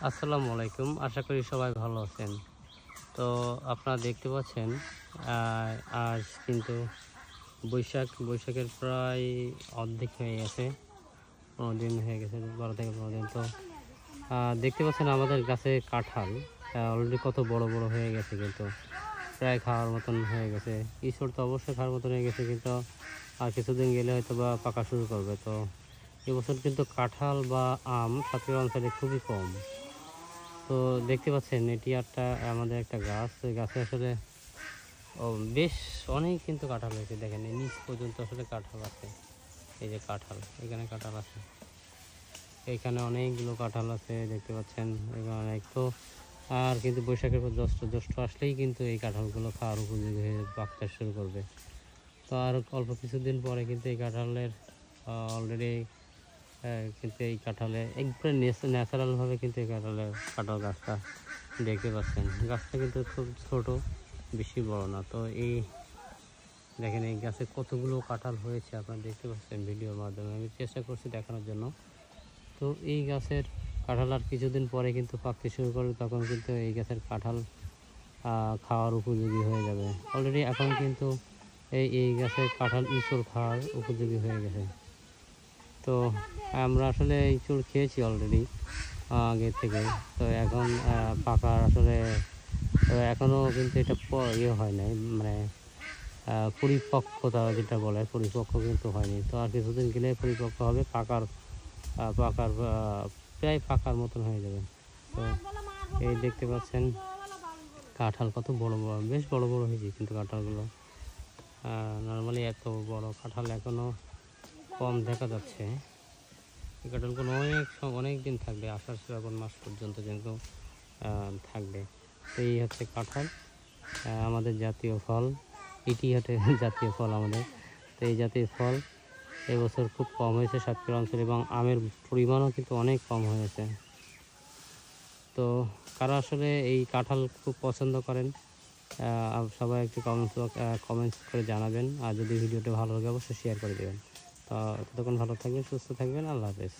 আসসালামু আলাইকুম, আশা করি সবাই ভালো আছেন। তো আপনারা দেখতে পাচ্ছেন আজ কিন্তু বৈশাখের প্রায় অর্ধেক হয়ে গেছে, 15 দিন হয়ে গেছে, 12 থেকে 15 দিন। তো দেখতে পাচ্ছেন আমাদের গাছে কাঁঠাল অলরেডি কত বড় বড় হয়ে গেছে, কিন্তু প্রায় খাওয়ার মতন হয়ে গেছে। ঈশ্বর তো অবশ্যই খাওয়ার মতন হয়ে গেছে, কিন্তু আর কিছুদিন গেলে হয়তো বা পাকা শুরু করবে। তো এবছর কিন্তু কাঁঠাল বা আম সাতক্ষীরা অঞ্চলে খুবই কম। তো দেখতে পাচ্ছেন এটি আমাদের একটা গাছ, ওই গাছে আসলে বেশ অনেক কিন্তু কাঁঠাল হয়েছে। দেখেন এই নিচ পর্যন্ত আসলে কাঁঠাল আছে। এই যে কাঁঠাল, এখানে কাঁঠাল আছে, এখানে অনেকগুলো কাঁঠাল আছে দেখতে পাচ্ছেন, এখানে অনেক। তো আর কিন্তু বৈশাখের পর জ্যৈষ্ঠ আসলেই কিন্তু এই কাঁঠালগুলো খাওয়ার উপযোগী হয়ে পাকতে শুরু করবে। তো আর অল্প কিছুদিন পরে কিন্তু এই কাঁঠালের অলরেডি কিন্তু এই কাঁঠালে একবারে ন্যাচারালভাবে কিন্তু এই কাঁঠাল গাছটা দেখতে পাচ্ছেন। গাছটা কিন্তু খুব ছোট, বেশি বড় না। তো এই দেখেন এই গাছে কতগুলো কাঁঠাল হয়েছে আপনারা দেখতে পাচ্ছেন ভিডিওর মাধ্যমে, আমি চেষ্টা করছি দেখানোর জন্য। তো এই গাছের কাঁঠাল আর কিছুদিন পরে কিন্তু পাকতে শুরু করবে, তখন কিন্তু এই গাছের কাঁঠাল খাওয়ার উপযোগী হয়ে যাবে। অলরেডি এখন কিন্তু এই গাছের কাঁঠাল ইঁচড় খাওয়ার উপযোগী হয়ে গেছে। তো আমরা আসলে ইঁচড় খেয়েছি অলরেডি আগে থেকে। তো এখন পাকার আসলে এখনও কিন্তু এটা হয় নাই, মানে পরিপক্কতা যেটা বলে, পরিপক্ক কিন্তু হয়নি। তো আর কিছুদিন গেলে পরিপক্ক হবে, পাকার প্রায় পাকার মতন হয়ে যাবে। তো এই দেখতে পাচ্ছেন কাঁঠাল কত বড় বড়, বেশ বড় বড় হয়েছে কিন্তু কাঁঠালগুলো। নর্মালি এত বড় কাঁঠাল এখনও কম দেখা যাচ্ছে। এই কাঁঠালগুলো অনেক দিন থাকবে, আষাঢ় শ্রাবণ মাস পর্যন্ত কিন্তু থাকবে। তো এই হচ্ছে কাঁঠাল, আমাদের জাতীয় ফল। এটি হচ্ছে জাতীয় ফল আমাদের। তো এই জাতীয় ফল এবছর খুব কম হয়েছে সাতক্ষীরা অঞ্চলে, এবং আমের পরিমাণও কিন্তু অনেক কম হয়েছে। তো কারা আসলে এই কাঁঠাল খুব পছন্দ করেন সবাই একটু কমেন্টস করে জানাবেন। আর যদি ভিডিওটা ভালো লাগে অবশ্যই শেয়ার করে দেবেন। তো ততক্ষণ ভালো থাকবেন, সুস্থ থাকবেন, আল্লাহ হাফেজ।